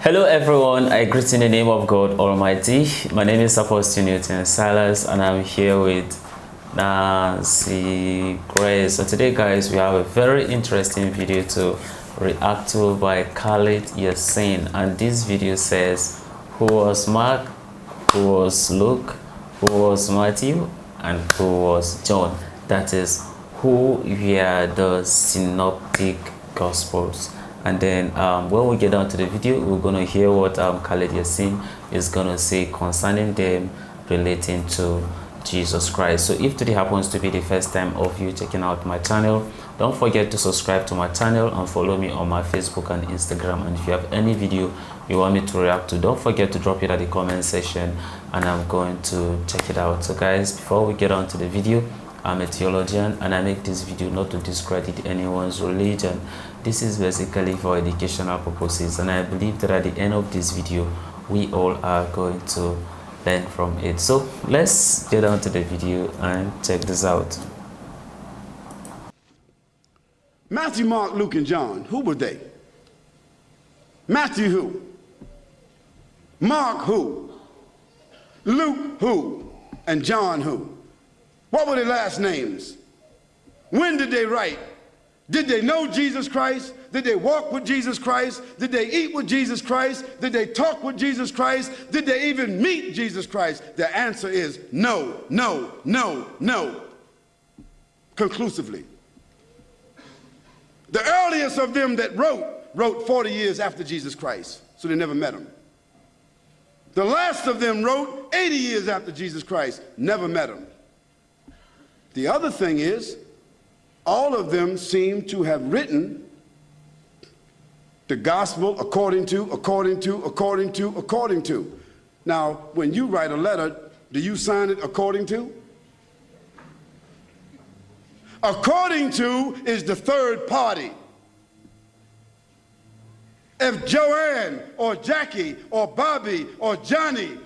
Hello everyone, I greet in the name of God Almighty. My name is Apostle Newton Silas and I'm here with Nancy Grace. So today guys, we have a very interesting video to react to by Khalid Yasin, and this video says who was Mark, who was Luke, who was Matthew, and who was John. That is, who were the synoptic gospels. And then when we get down to the video, we're going to hear what Khalid Yasin is going to say concerning them relating to Jesus Christ. So if today happens to be the first time of you checking out my channel, don't forget to subscribe to my channel and follow me on my Facebook and Instagram. And if you have any video you want me to react to, don't forget to drop it at the comment section and I'm going to check it out. So guys, before we get on to the video, I'm a theologian and I make this video not to discredit anyone's religion. This is basically for educational purposes, and I believe that at the end of this video we all are going to learn from it. So let's get on to the video and check this out. Matthew, Mark, Luke, and John, who were they? Matthew who? Mark who? Luke who? And John who? What were their last names? When did they write? Did they know Jesus Christ? Did they walk with Jesus Christ? Did they eat with Jesus Christ? Did they talk with Jesus Christ? Did they even meet Jesus Christ? The answer is no, no, no, no. Conclusively. The earliest of them that wrote 40 years after Jesus Christ, so they never met him. The last of them wrote 80 years after Jesus Christ, never met him. The other thing is, all of them seem to have written the gospel according to. Now, when you write a letter, do you sign it according to? According to is the third party. If Joanne or Jackie or Bobby or Johnny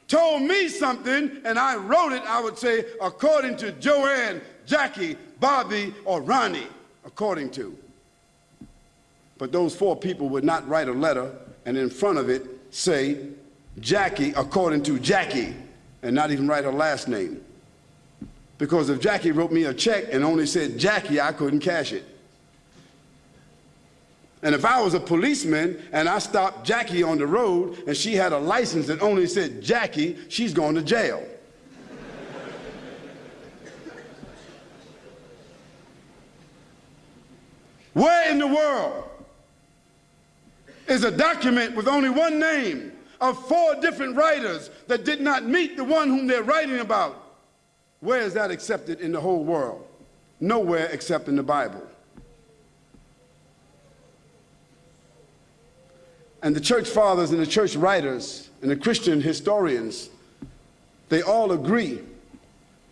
told me something and I wrote it, I would say according to Joanne, Jackie, Bobby, or Ronnie, according to. But those four people would not write a letter and in front of it say Jackie according to Jackie and not even write her last name. Because if Jackie wrote me a check and only said Jackie, I couldn't cash it. And if I was a policeman and I stopped Jackie on the road and she had a license that only said Jackie, she's going to jail. Where in the world is a document with only one name of four different writers that did not meet the one whom they're writing about? Where is that accepted in the whole world? Nowhere except in the Bible. And the church fathers and the church writers and the Christian historians, they all agree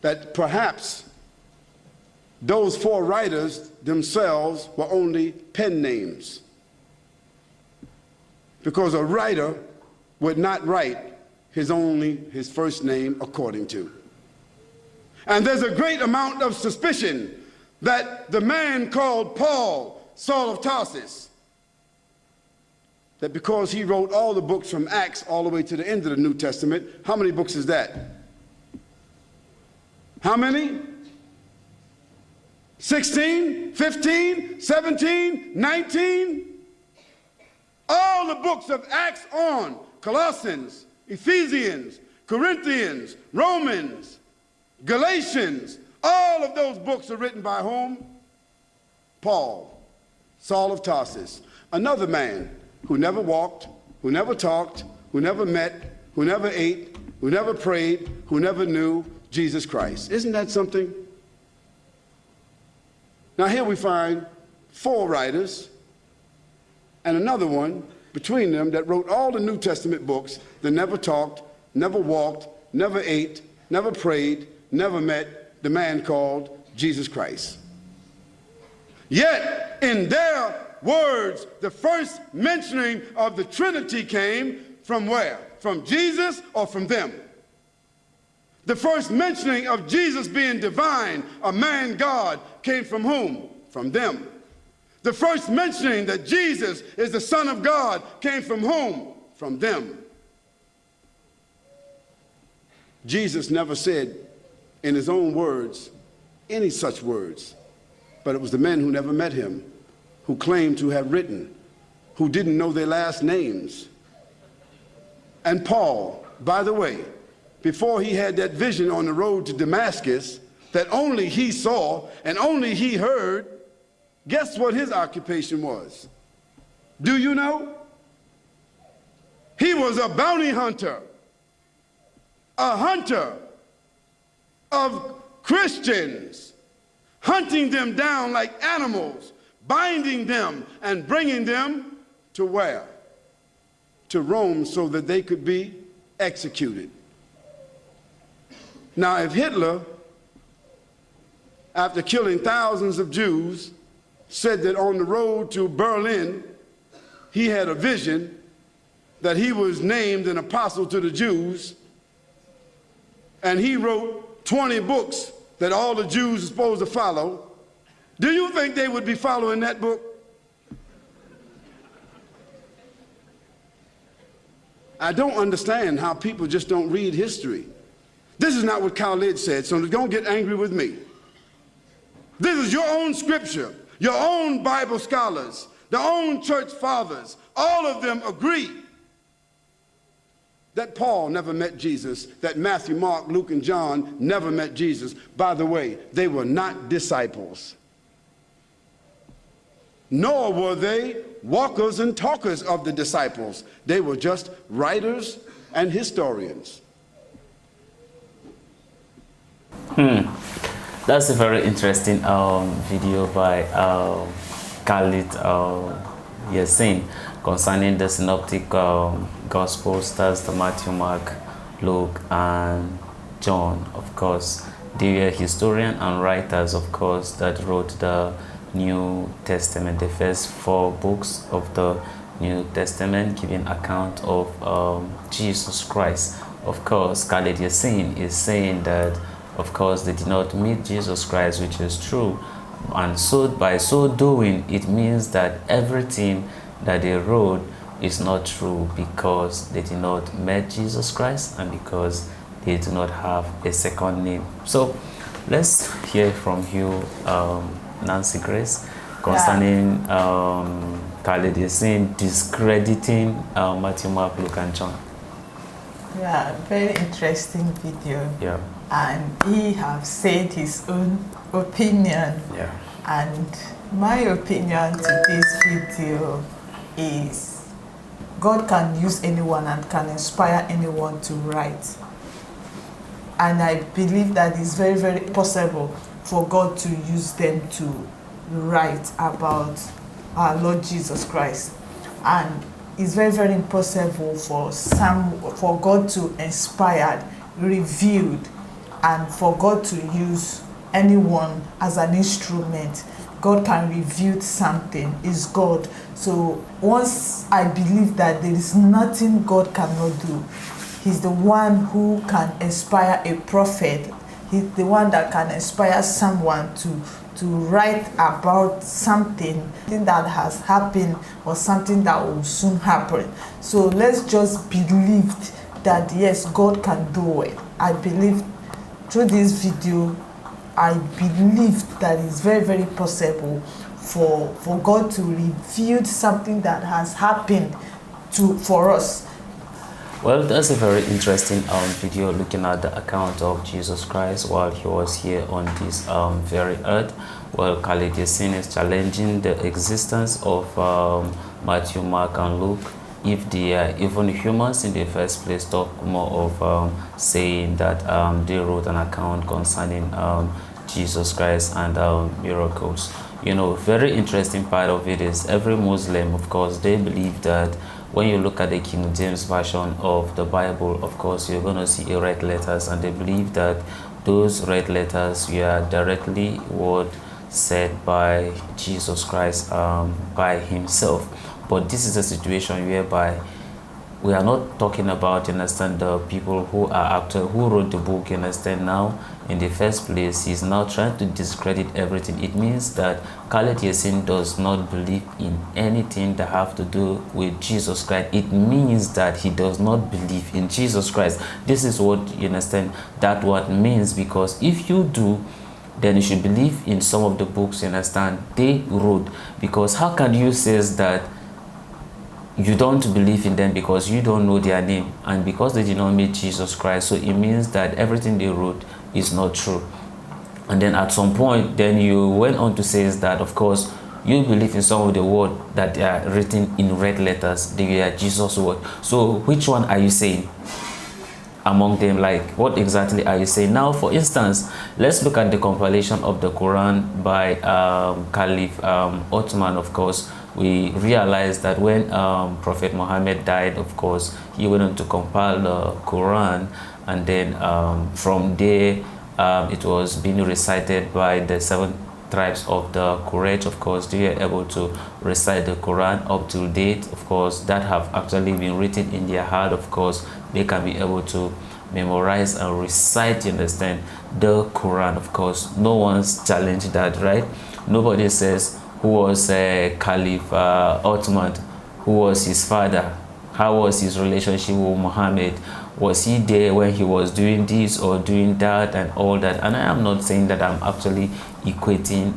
that perhaps those four writers themselves were only pen names. Because a writer would not write his first name according to. And there's a great amount of suspicion that the man called Paul, Saul of Tarsus, that because he wrote all the books from Acts all the way to the end of the New Testament, how many books is that? How many? 16, 15, 17, 19? All the books of Acts on, Colossians, Ephesians, Corinthians, Romans, Galatians, all of those books are written by whom? Paul, Saul of Tarsus, another man who never walked, who never talked, who never met, who never ate, who never prayed, who never knew Jesus Christ. Isn't that something? Now here we find four writers and another one between them that wrote all the New Testament books that never talked, never walked, never ate, never prayed, never met the man called Jesus Christ. Yet in their words, the first mentioning of the Trinity came from where? From Jesus or from them? The first mentioning of Jesus being divine, a man God, came from whom? From them. The first mentioning that Jesus is the Son of God came from whom? from them. Jesus never said in his own words any such words, but it was the men who never met him, who claimed to have written, who didn't know their last names. And Paul, by the way, before he had that vision on the road to Damascus that only he saw and only he heard, guess what his occupation was? Do you know? He was a bounty hunter, a hunter of Christians, hunting them down like animals, binding them and bringing them to where? To Rome, so that they could be executed. Now, if Hitler, after killing thousands of Jews, said that on the road to Berlin, he had a vision that he was named an apostle to the Jews, and he wrote 20 books that all the Jews are supposed to follow, do you think they would be following that book? I don't understand how people just don't read history. This is not what Khalid said, so don't get angry with me. This is your own scripture, your own Bible scholars, their own church fathers. All of them agree that Paul never met Jesus, that Matthew, Mark, Luke, and John never met Jesus. By the way, they were not disciples, nor were they walkers and talkers of the disciples. They were just writers and historians. That's a very interesting video by Khalid Yasin concerning the synoptic gospels. That's the Matthew, Mark, Luke, and John. Of course, they were historians and writers, of course, that wrote the New Testament, the first 4 books of the New Testament, giving account of Jesus Christ. Of course, Khalid Yasin is saying that, of course, they did not meet Jesus Christ, which is true, and so by so doing, it means that everything that they wrote is not true, because they did not meet Jesus Christ and because they do not have a second name. So let's hear from you, Nancy Grace, concerning Khalid Yasin discrediting Matthew, Mark, Luke, and John. Yeah, very interesting video. Yeah. And he have said his own opinion. Yeah. And my opinion to this video is God can use anyone and can inspire anyone to write. And I believe that it's very, very possible for God to use them to write about our Lord Jesus Christ. And it's very, very impossible for God to inspire, revealed, and for God to use anyone as an instrument. God can reveal something, is God. So once I believe that there is nothing God cannot do, He's the one who can inspire a prophet. He's the one that can inspire someone to write about something that has happened or something that will soon happen. So let's just believe that yes, God can do it. I believe through this video, I believe that it's very, very possible for God to reveal something that has happened for us. Well, that's a very interesting video looking at the account of Jesus Christ while he was here on this very earth. Well, Khalid Yasin is challenging the existence of Matthew, Mark, and Luke. If they are even humans in the first place, talk more of saying that they wrote an account concerning Jesus Christ and miracles. You know, very interesting part of it is every Muslim, of course, they believe that when you look at the King James Version of the Bible, of course, you're going to see red letters, and they believe that those red letters were directly what said by Jesus Christ by himself. But this is a situation whereby we are not talking about, you understand, the people who are actually who wrote the book, you understand. Now in the first place, he's now trying to discredit everything. It means that Khalid Yasin does not believe in anything that have to do with Jesus Christ. It means that he does not believe in Jesus Christ. This is what, you understand, that what means, because if you do, then you should believe in some of the books, you understand, they wrote. Because how can you say that you don't believe in them because you don't know their name, and because they did not meet Jesus Christ? So it means that everything they wrote is not true. And then at some point, then you went on to say that, of course, you believe in some of the words that are written in red letters, they are Jesus' word. So which one are you saying among them? Like, what exactly are you saying? Now, for instance, let's look at the compilation of the Quran by Caliph Ottoman. Of course, we realize that when Prophet Muhammad died, of course, he went on to compile the Quran, and then from there it was being recited by the 7 tribes of the Quraysh. Of course, they are able to recite the Quran up to date. Of course, that have actually been written in their heart. Of course, they can be able to memorize and recite, you understand, the Quran. Of course, no one's challenged that, right? Nobody says who was Caliph Ottoman, who was his father, how was his relationship with Muhammad, was he there when he was doing this or doing that and all that. And I am not saying that I'm actually equating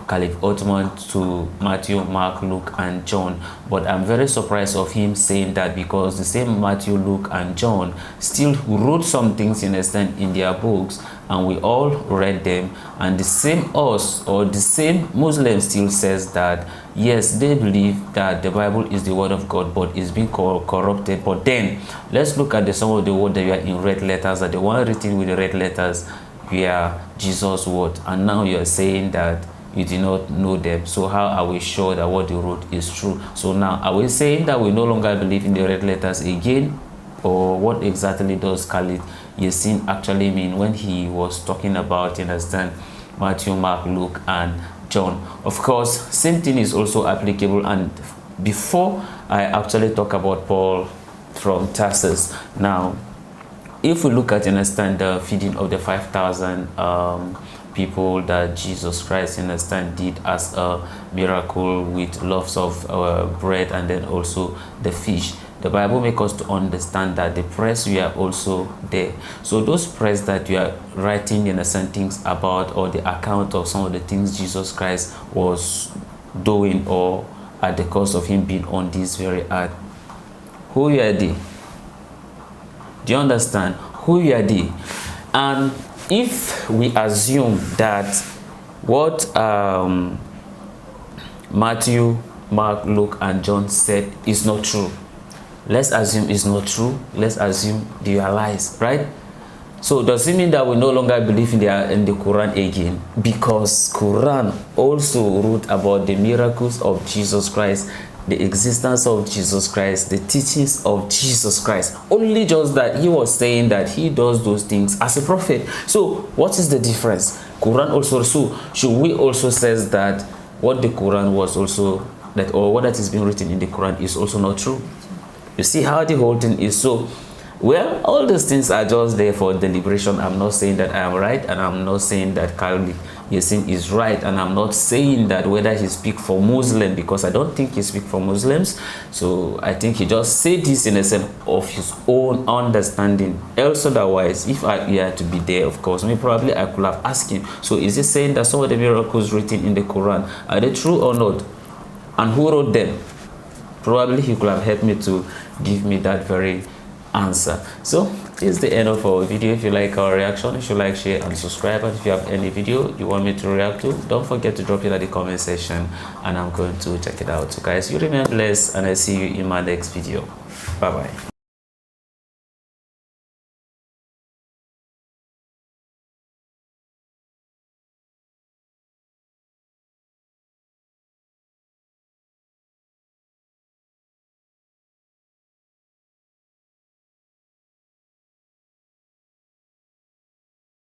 Caliph Ottoman to Matthew, Mark, Luke and John, but I'm very surprised of him saying that, because the same Matthew, Luke and John still wrote some things, you understand, in their books, and we all read them, and the same us or the same Muslim still says that yes, they believe that the Bible is the word of God, but it's been corrupted. But then let's look at some of the words that are in red letters, that the one written with the red letters were Jesus' word, and now you're saying that you do not know them. So how are we sure that what they wrote is true? So now, are we saying that we no longer believe in the red letters again? Or what exactly does Khalid Yasin actually mean when he was talking about, you understand, Matthew, Mark, Luke and John? Of course, same thing is also applicable. And before I actually talk about Paul from Tarsus, now if we look at, you understand, the feeding of the 5,000 people that Jesus Christ, you understand, did as a miracle with loaves of bread and then also the fish, the Bible makes us to understand that the press were also there. So those press that we are writing, you understand, things about, or the account of some of the things Jesus Christ was doing, or at the cost of him being on this very earth, who are they? Do you understand? Who are they? And if we assume that what Matthew, Mark, Luke and John said is not true, let's assume it's not true, let's assume they are lies, right? So does it mean that we no longer believe in the Quran again? Because Quran also wrote about the miracles of Jesus Christ, the existence of Jesus Christ, the teachings of Jesus Christ. Only just that he was saying that he does those things as a prophet. So what is the difference? Quran also, so should we also says that what the Quran was also, that, or what that is being written in the Quran is also not true? You see how the whole thing is. So, well, all these things are just there for deliberation. I'm not saying that I am right, and I'm not saying that Khalid Yasin is right, and I'm not saying that whether he speaks for Muslims, because I don't think he speaks for Muslims. So I think he just said this in a sense of his own understanding. Else otherwise, if I were to be there, of course, maybe probably I could have asked him, so is he saying that some of the miracles written in the Quran, are they true or not? And who wrote them? Probably he could have helped me to give me that very answer. So this is the end of our video. If you like our reaction, you should like, share and subscribe. And if you have any video you want me to react to, don't forget to drop it at the comment section and I'm going to check it out. So guys, you remain blessed and I see you in my next video. Bye bye.